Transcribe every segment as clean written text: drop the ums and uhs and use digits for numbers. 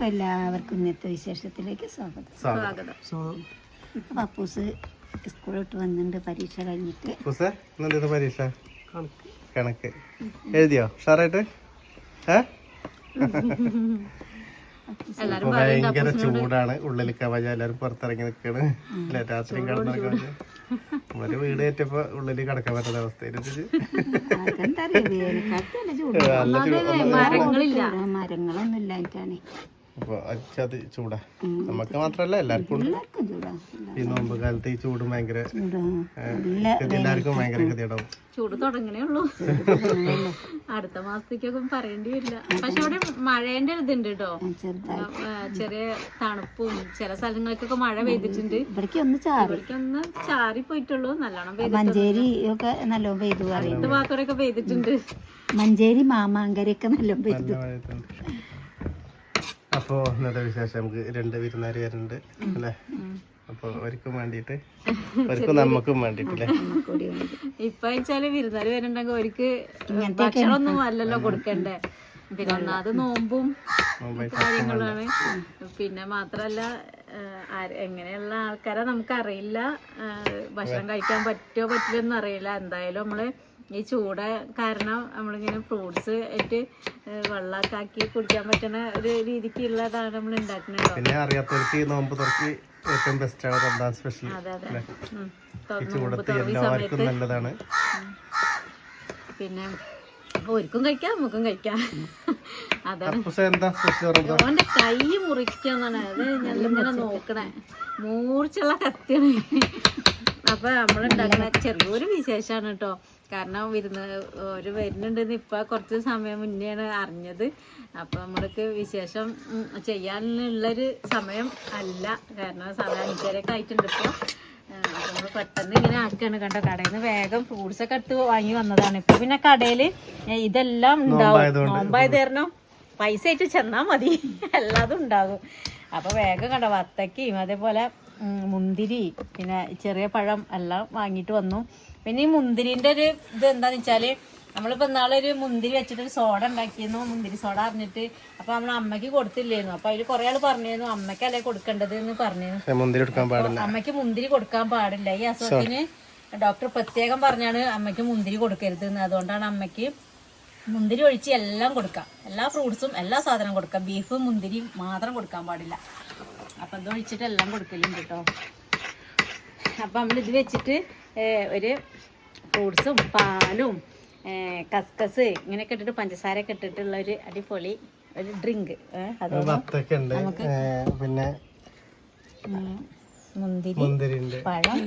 എല്ലാവർക്കും ഇന്നത്തെ വിശേഷത്തിലേക്ക് സ്വാഗതം. പപ്പൂസ് സ്കൂളിട്ട് വന്നിട്ടുണ്ട് പരീക്ഷ കഴിഞ്ഞിട്ട്. പരീക്ഷ കണക്ക് എഴുതിയോ ഷാറായിട്ട്? ഭയങ്കര ചൂടാണ്. ഉള്ളിൽ കവച എല്ലാരും പുറത്തിറങ്ങി നിൽക്കാണ്. രാത്രി കിടന്നിറങ്ങി ഒരു വീട് കയറ്റപ്പോ ഉള്ളിൽ കിടക്കാൻ പറ്റുന്ന അവസ്ഥയില് മരങ്ങളൊന്നും ഇല്ലായിട്ടാണ്. അപ്പൊ അത് ചൂടാ. നമുക്ക് മാത്രല്ല എല്ലാവർക്കും ഈ നോമ്പ് കാലത്ത് ഈ ചൂടും ഭയങ്കര എല്ലാവർക്കും ഭയങ്കര ഗതിയുണ്ടാവും. ചൂട് തുടങ്ങണേ ഉള്ളൂ. അടുത്ത മാസത്തേക്കൊക്കെ പറയേണ്ടി വരില്ല. പക്ഷെ അവിടെ മഴേന്റെ ഇതുണ്ട് കേട്ടോ. ചെറിയ തണുപ്പും ചില സ്ഥലങ്ങളിലേക്കൊക്കെ മഴ പെയ്തിട്ടുണ്ട്. ഇവിടേക്കൊന്ന് ചാറി പോയിട്ടുള്ളൂ. നല്ലോണം മഞ്ചേരി ഒക്കെ നല്ലോണം പെയ്തു. അടുത്ത ഭാഗത്തോടൊക്കെ പെയ്തിട്ടുണ്ട്. മഞ്ചേരി മാമാങ്കരയൊക്കെ നല്ലോണം പെയ്തു. അപ്പോ ഇന്നത്തെ വിശേഷം നമുക്ക് 2 വിരുന്നുകാര് വരുന്നുണ്ട് അല്ലേ? അപ്പൊ അവർക്കും വേണ്ടിട്ട് അവർക്കും നമുക്കും വേണ്ടിട്ടല്ലേ. ഇപ്പൊ വെച്ചാല് വിരുന്നുകാര് വരുന്നുണ്ടെങ്കിൽ അവർക്ക് ഭക്ഷണമൊന്നും അല്ലല്ലോ കൊടുക്കണ്ടേ. പിന്നെ ഒന്നാമത് നോമ്പും കാര്യങ്ങളാണ്. പിന്നെ മാത്രല്ല എങ്ങനെയുള്ള ആൾക്കാരെ നമുക്കറിയില്ല. ഭക്ഷണം കഴിക്കാൻ പറ്റുമോ പറ്റില്ലെന്നും അറിയില്ല. എന്തായാലും നമ്മള് ഈ ചൂട് കാരണം നമ്മളിങ്ങനെ ഫ്രൂട്ട്സ് ആയിട്ട് വെള്ളമൊക്കെ ആക്കി കുടിക്കാൻ പറ്റുന്ന ഒരു രീതിക്കുള്ളതാണ് നമ്മൾ ഉണ്ടാക്കുന്നത്. പിന്നെ അറിയാത്തവർക്ക് നോമ്പ് തുറക്കി ഏറ്റവും ബെസ്റ്റാണ് റമദാൻ സ്പെഷ്യൽ. അതെ അതെ. എല്ലാവർക്കും നല്ലതാണ്. പിന്നെ ഒരിക്കും കഴിക്കാം നമുക്കും കഴിക്കാം. അതാണ് ഓന്റെ കൈ മുറിക്കാന്നാണ്. അത് ഞങ്ങളിങ്ങനെ നോക്കണേ. മൂർച്ചുള്ള കത്തിയാണ്. അപ്പൊ നമ്മളുണ്ടാക്കണ ചെറിയൊരു വിശേഷമാണ് കേട്ടോ. കാരണം ഒരു വരുന്നുണ്ടെന്ന് ഇപ്പൊ കുറച്ച് സമയം മുന്നെയാണ് അറിഞ്ഞത്. അപ്പൊ നമ്മൾക്ക് വിശേഷം ചെയ്യാനുള്ളൊരു സമയം അല്ല. കാരണം സമയം 5:30 ആയിട്ടുണ്ട് ഇപ്പൊ. നമ്മള് പെട്ടെന്ന് ഇങ്ങനെ ആക്കുകയാണ്. കണ്ടോ, കടയിൽ നിന്ന് വേഗം ഫ്രൂട്ട്സ് ഒക്കെ എടുത്ത് വാങ്ങി വന്നതാണ്. ഇപ്പൊ പിന്നെ കടയില് ഇതെല്ലാം ഉണ്ടാവും. നോമ്പായത് കാരണം പൈസ ആയിട്ട് ചെന്നാ മതി, എല്ലാതും ഉണ്ടാകും. അപ്പൊ വേഗം കണ്ടോ വത്തക്കയും അതേപോലെ മുന്തിരി പിന്നെ ചെറിയ പഴം എല്ലാം വാങ്ങിയിട്ട് വന്നു. പിന്നെ ഈ മുന്തിരിന്റെ ഒരു ഇത് എന്താന്ന് വെച്ചാല് നമ്മളിപ്പോ നാളൊരു മുന്തിരി വെച്ചിട്ടൊരു സോഡ ഉണ്ടാക്കിയിരുന്നു. മുന്തിരി സോഡ അറിഞ്ഞിട്ട് അപ്പൊ നമ്മൾ അമ്മയ്ക്ക് കൊടുത്തില്ലായിരുന്നു. അപ്പൊ അതില് കുറെ ആള് പറഞ്ഞിരുന്നു അമ്മയ്ക്കല്ലേ കൊടുക്കേണ്ടത് എന്ന് പറഞ്ഞിരുന്നു. അമ്മയ്ക്ക് മുന്തിരി കൊടുക്കാൻ പാടില്ല. ഈ അസുഖത്തിന് ഡോക്ടർ പ്രത്യേകം പറഞ്ഞാണ് അമ്മയ്ക്ക് മുന്തിരി കൊടുക്കരുത് എന്ന്. അതുകൊണ്ടാണ് അമ്മയ്ക്ക് മുന്തിരി ഒഴിച്ച് എല്ലാം കൊടുക്കാം. എല്ലാ ഫ്രൂട്ട്സും എല്ലാ സാധനവും കൊടുക്കാം. ബീഫും മുന്തിരി മാത്രം കൊടുക്കാൻ പാടില്ല. അപ്പൊ ഇത് ഒഴിച്ചിട്ട് എല്ലാം കൊടുക്കലുണ്ട് കേട്ടോ. അപ്പൊ നമ്മളിത് വെച്ചിട്ട് ഒരു ഫ്രൂട്ട്സും പാലും കസ്കസ് ഇങ്ങനെയൊക്കെ ഇട്ടിട്ട് പഞ്ചസാരയൊക്കെ ഇട്ടിട്ടുള്ള ഒരു അടിപൊളി ഒരു ഡ്രിങ്ക്. പിന്നെ മുന്തിരി പഴം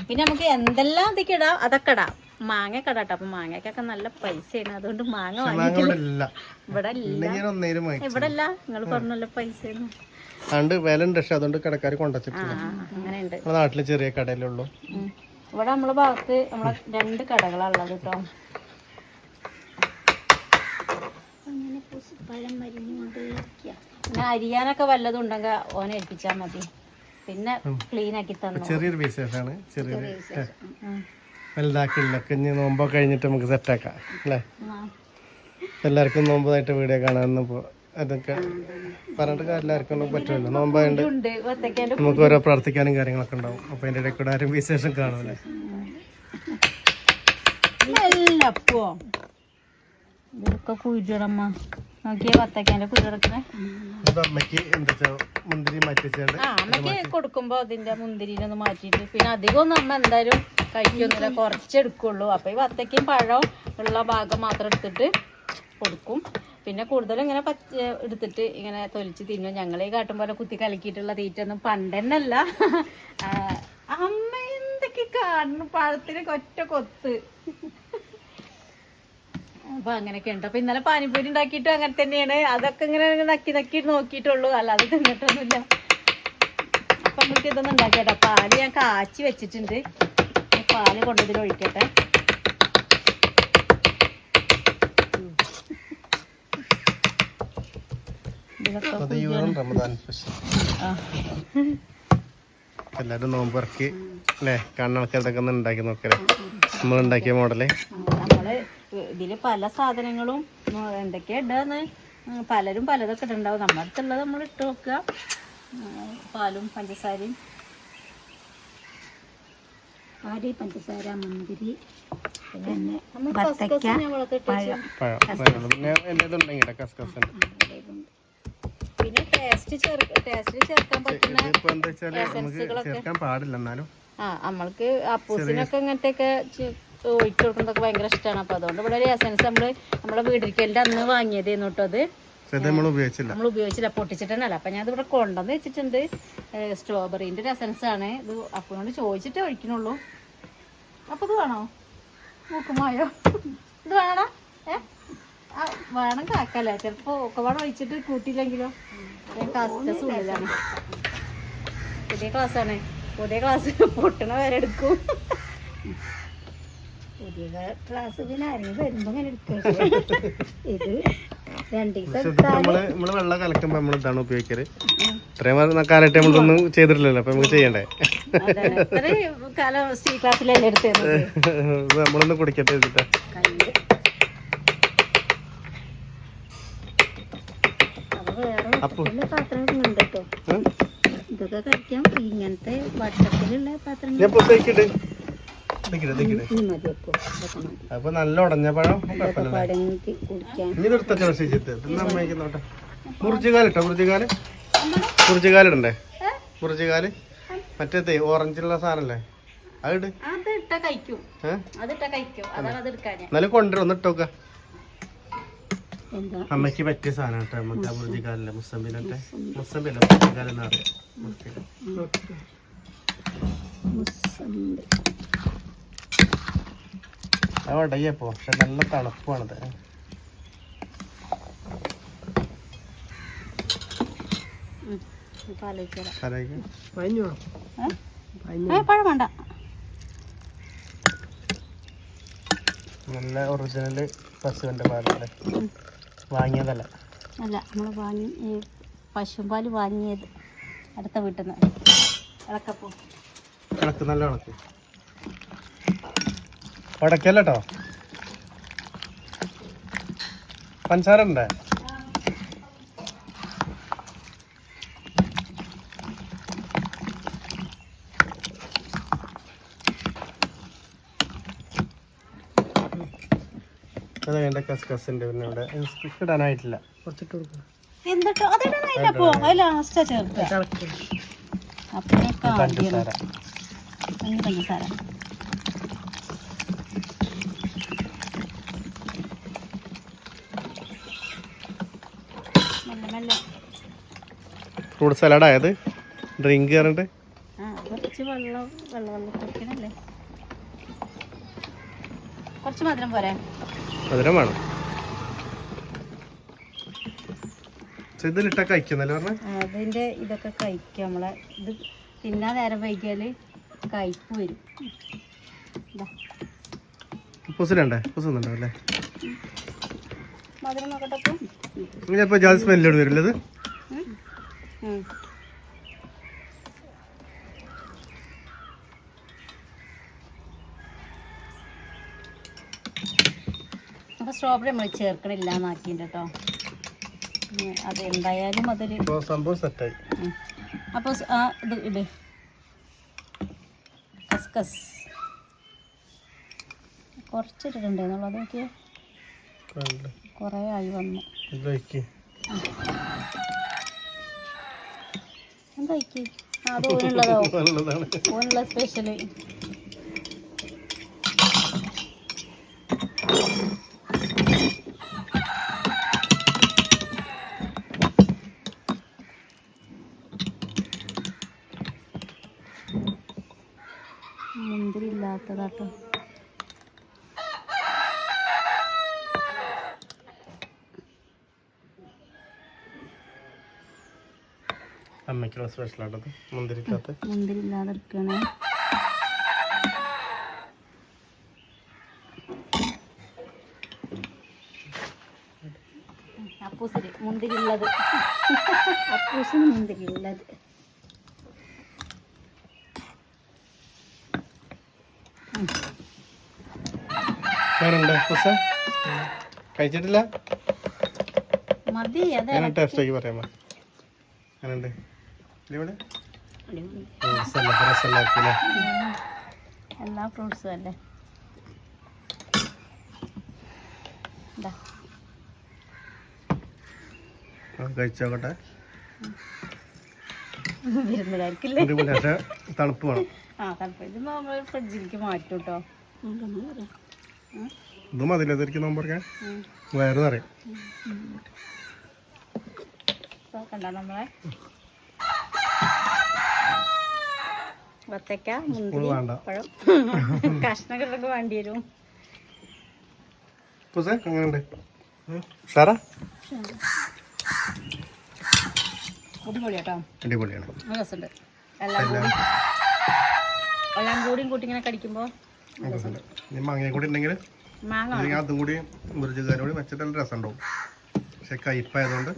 പിന്നെ നമുക്ക് എന്തെല്ലാം അതൊക്കെ ഇടാം. അതൊക്കെ ഇടാം. മാങ്ങ കടാട്ടോ. അപ്പൊ മാങ്ങക്കൊക്കെ നല്ല പൈസയാണ്. അതുകൊണ്ട് മാങ്ങ വാങ്ങിയിട്ടില്ല. ഇവിടെ ഇല്ല. നിങ്ങൾ പറഞ്ഞല്ലോ പൈസയാണ്. അതുകൊണ്ട് കടക്കാർ കൊണ്ടുവച്ചിട്ടില്ല. അങ്ങനെയുണ്ട്. നാട്ടില് ചെറിയ കടയിലുള്ളൂ. ഇവിടെ നമ്മളെ ഭാഗത്ത് നമ്മളെ 2 കടകളാണുള്ളത് കേട്ടോ. പിന്നെ അരിയാനൊക്കെ വല്ലതും ഉണ്ടെങ്കിൽ ഓനെ ഏൽപ്പിച്ചാൽ മതി. പിന്നെ ക്ലീൻ ആക്കി തന്നു. ചെറിയൊരു വിശേഷമാണ്. വലുതാക്കില്ല. നോമ്പോ കഴിഞ്ഞിട്ട് നമുക്ക് സെറ്റാക്കാം അല്ലേ? എല്ലാവർക്കും നോമ്പായിട്ട് വീഡിയോ കാണാൻ അതൊക്കെ പറഞ്ഞിട്ട് എല്ലാവർക്കും പറ്റുമല്ലോ. നോമ്പായിട്ട് നമുക്ക് ഓരോ പ്രാർത്ഥിക്കാനും കാര്യങ്ങളൊക്കെ ഉണ്ടാവും. അപ്പൊ അതിന്റെ ഇടയ്ക്ക് കൂടെ ആരും വിശേഷം കാണൂലേ. ഇതൊക്കെ കുഴിച്ചിടമ്മ നോക്കിയ വത്തക്കാന്റെ കുഴിച്ചിടക്കണേ. അമ്മക്ക് കൊടുക്കുമ്പോ അതിന്റെ മുന്തിരിനൊന്ന് മാറ്റിയിട്ട് പിന്നെ അധികം അമ്മ എന്തായാലും കഴിക്കൊന്നുമില്ല, കുറച്ചെടുക്കുള്ളൂ. അപ്പൊ ഈ വത്തക്കയും പഴവും ഉള്ള ഭാഗം മാത്രം എടുത്തിട്ട് കൊടുക്കും. പിന്നെ കൂടുതലും ഇങ്ങനെ എടുത്തിട്ട് ഇങ്ങനെ തൊലിച്ച് തിന്നും. ഞങ്ങളീ കാട്ടും പോലെ കുത്തി കലക്കിയിട്ടുള്ള തീറ്റൊന്നും പണ്ടെന്നല്ല. അമ്മ എന്തൊക്കെ കാണുന്നു, പഴത്തിന് ഒറ്റ കൊത്ത്. അപ്പൊ അങ്ങനെയൊക്കെ ഉണ്ട്. അപ്പൊ ഇന്നലെ പാനിപ്പൂരി ഉണ്ടാക്കിയിട്ട് അങ്ങനെ തന്നെയാണ്. അതൊക്കെ ഇങ്ങനെ നക്കി നോക്കിയിട്ടുള്ളൂ, അല്ലാതെ തിന്നിട്ടൊന്നുമില്ല. അപ്പൊ നമുക്ക് ഇതൊന്നും ഉണ്ടാക്കിയട്ടോ. പാല് ഞാൻ കാച്ചി വെച്ചിട്ടുണ്ട്. പാല് കൊണ്ടതിൽ ഒഴിക്കട്ടെ. എല്ലാരും നോമ്പറക്കി അല്ലേ? കാണുന്ന ആൾക്കാരൊക്കെ ഒന്ന് ഉണ്ടാക്കി നോക്കല്ലേ നമ്മൾ ഉണ്ടാക്കിയ മോഡല്. നമ്മള് ഇതില് പല സാധനങ്ങളും എന്തൊക്കെയാ ഇടാന്ന് പലരും പലതൊക്കെ ഇട്ടുണ്ടാവും. നമ്മുടെ അടുത്തുള്ളത് നമ്മൾ ഇട്ട് നോക്കുക. പാലും പഞ്ചസാരയും, പാല്, പഞ്ചസാര, മുന്തിരി, പിന്നെ നമ്മൾ വത്തക്ക, പഴം, പിന്നെ ടേസ്റ്റ് ചേർക്കാൻ പറ്റുന്ന ചേർക്കാൻ പാടില്ല എന്നാലും നമ്മൾക്ക് അപ്പൂസിനൊക്കെ ഇങ്ങനത്തെയൊക്കെ ഒഴിച്ചു കൊടുക്കുന്നതൊക്കെ ഭയങ്കര ഇഷ്ടമാണ്. അപ്പൊ അതുകൊണ്ട് ഇവിടെ ഒരു എസൻസ് നമ്മളെ വീട്ടിരിക്കലിന്റെ അന്ന് വാങ്ങിയതായിരുന്നു കേട്ടോ. അത് നമ്മൾ ഉപയോഗിച്ചില്ല, പൊട്ടിച്ചിട്ടല്ല. അപ്പൊ ഞാൻ ഇവിടെ കൊണ്ടുവന്ന് വെച്ചിട്ടുണ്ട്. സ്ട്രോബെറിന്റെ ഒരു എസൻസ് ആണ് ഇത്. അപ്പോഴോട് ചോദിച്ചിട്ടേ ഒഴിക്കണുള്ളൂ. അപ്പൊ ഇത് വേണോ? മൂക്കുമായോ ഇത് വേണോ? വേണം കാക്കല്ലേ. ചിലപ്പോ ഒക്കെ വേണം ഒഴിച്ചിട്ട് കൂട്ടിയില്ലെങ്കിലോ. കസ്കസ് ഉള്ളിലാണ്. പുതിയ ക്ലാസ്സാണ്. പുതിയ ക്ലാസ് പൊട്ടണ വരെ എടുക്കും. പുതിയ ക്ലാസ് പിന്നെ ആരെങ്കിലും വരുമ്പോ ഇങ്ങനെ എടുക്കുക. ഇത് 2 ദിവസം നമ്മള് വെള്ളം കലക്കുമ്പോ നമ്മൾ ഇതാണ് ഉപയോഗിക്കല്. ഇത്രയും കാലമായിട്ട് നമ്മളൊന്നും ചെയ്തിട്ടില്ലല്ലോ, അപ്പൊ നമുക്ക് ചെയ്യണ്ടേ. കാലം സ്റ്റീൽ ക്ലാസ്സിലല്ലേ എടുത്തത്. നമ്മളൊന്ന് കുടിക്കട്ടെ വെച്ചിട്ടാ. പാത്രങ്ങളുണ്ട് കേട്ടോ. ഇതൊക്കെ കഴിക്കാം. ഇങ്ങനത്തെ വട്ടത്തിലുള്ള പാത്രങ്ങൾ അപ്പൊ നല്ല ഉടഞ്ഞ പഴം കുടിക്കാൻ. മുറിച്ചുകാലിട്ടോ? മുറിച്ചുകാലിടണ്ടേ? മുറിച്ചുകാല് മറ്റേ ഓറഞ്ചുള്ള സാധനല്ലേ അത് എന്നാലും കൊണ്ടുവരും. ഒന്ന് ഇട്ടോക്ക. അമ്മയ്ക്ക് പറ്റിയ സാധനം കേട്ടോ. നമുക്ക് ആ മുറിച്ചുകാലില്ല, മുസമ്പിലട്ടെ. മുസമ്പില്ല, മുറിച്ചുകാലെന്ന് പറയാം. അവിടെയപ്പോ പക്ഷെ നല്ല തണുപ്പാണത്. നല്ല ഒറിജിനല് പശുവിന്റെ പാലല്ലേ? വാങ്ങിയതല്ല. അല്ല, നമ്മൾ വാങ്ങി പശുപാല് വാങ്ങിയത് അടുത്ത വീട്ടിൽ നിന്ന്. ഇളക്കപ്പോ ഇളക്ക്, നല്ല ഇളക്ക്. ഉടക്കല്ലോ. പഞ്ചസാര ഉണ്ടേ? അത് വേണ്ട. കസ്കസിന്റെ പിന്നെ ഇവിടെ ഇടാനായിട്ടില്ല. കുറച്ചിട്ട് കൊടുക്കും. പഞ്ചസാര ഫ്രൂട്ട് സലാഡ് ആയത് ഡ്രിങ്ക് പറഞ്ഞിട്ട് കുറച്ച് വെള്ളം കുടിക്കണല്ലേ. കുറച്ച് മധുരം പോരെ? മധുരം വേണം. ഇതിലിട്ട കഴിക്കുന്നല്ലേ പറഞ്ഞ? അതിന്റെ ഇതൊക്കെ കഴിക്കുക. നമ്മളെ ഇത് തിന്നാൻ നേരം വൈകിയാല് കയ്പ്പ് വരും. പുസുന്നുണ്ടാവല്ലേ? മധുരം നോക്കട്ടെ. ചിലപ്പോ ജാതി സ്മെല്ലോട് വരില്ലത്. അപ്പൊ സ്ട്രോബെറി നമ്മൾ ചേർക്കണില്ല എന്നാക്കിണ്ട് കേട്ടോ. അത് എന്തായാലും അതൊരു സംഭവം സെറ്റായി. അപ്പൊ ഇത് ഇട്. കസ്കസ് കുറച്ചിട്ടുണ്ടെന്നുള്ളത് നോക്കിയേ. കുറേ ആയി വന്നു. എന്താ അത് ഓനുള്ളതോ? ഓനുള്ള സ്പെഷ്യല്. മുന്തിരി ഇല്ലാത്തതാട്ടോ. അമ്മയ്ക്കുള്ള സ്പെഷ്യലാട്ടത്. മുന്തിരി ഇല്ലാതെ എടുക്കണേ. അപ്പൂസിന് മുന്തിരി ഉള്ളത്. അപ്പൂസിന് മുന്തിരി ഉള്ളത്. കഴിച്ചിട്ടില്ല? മതി അതെ അങ്ങനെ ടേസ്റ്റ് ആക്കി പറയാമോ അങ്ങനെയുണ്ട് ഇവിടെ എല്ലാ ഫ്രൂട്ട്സും അല്ലേ കഴിച്ചോട്ടെ വരുന്നതായിരിക്കില്ലേ തണുപ്പ് വേണം ആ തണുപ്പ് ഇത് നമ്മൾ ഫ്രിഡ്ജിലേക്ക് മാറ്റും കേട്ടോ ഇത് മതില്ല ഇതൊരിക്കും നോമ്പറക്കാൻ വയറ് നിറയും കണ്ട നമ്മളെ വത്തക്ക മുന്തിരി പഴം കഷ്ണങ്ങളൊക്കെ വേണ്ടി വരും അങ്ങനെയുണ്ട് സാറാ അടിപൊളിയാട്ടോ അടിപൊളിയാണ് രസമുണ്ട് എല്ലാം കൂടിയും കൂട്ടി ഇങ്ങനെ കടിക്കുമ്പോൾ മാങ്ങ കൂടി ഉണ്ടെങ്കിൽ മാങ്ങ അതും കൂടി മുറിച്ചുകാരും കൂടി വെച്ചിട്ട് നല്ല രസം ഉണ്ടാവും പക്ഷെ കയ്പായതുകൊണ്ട്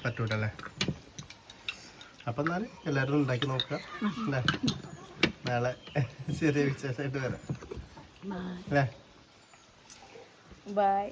പറ്റൂലല്ലേ അപ്പം എന്നാൽ എല്ലാവരും ഉണ്ടാക്കി നോക്കുക അല്ലേ നാളെ ചെറിയ വിശേഷമായിട്ട് വരാം അല്ലേ ബൈ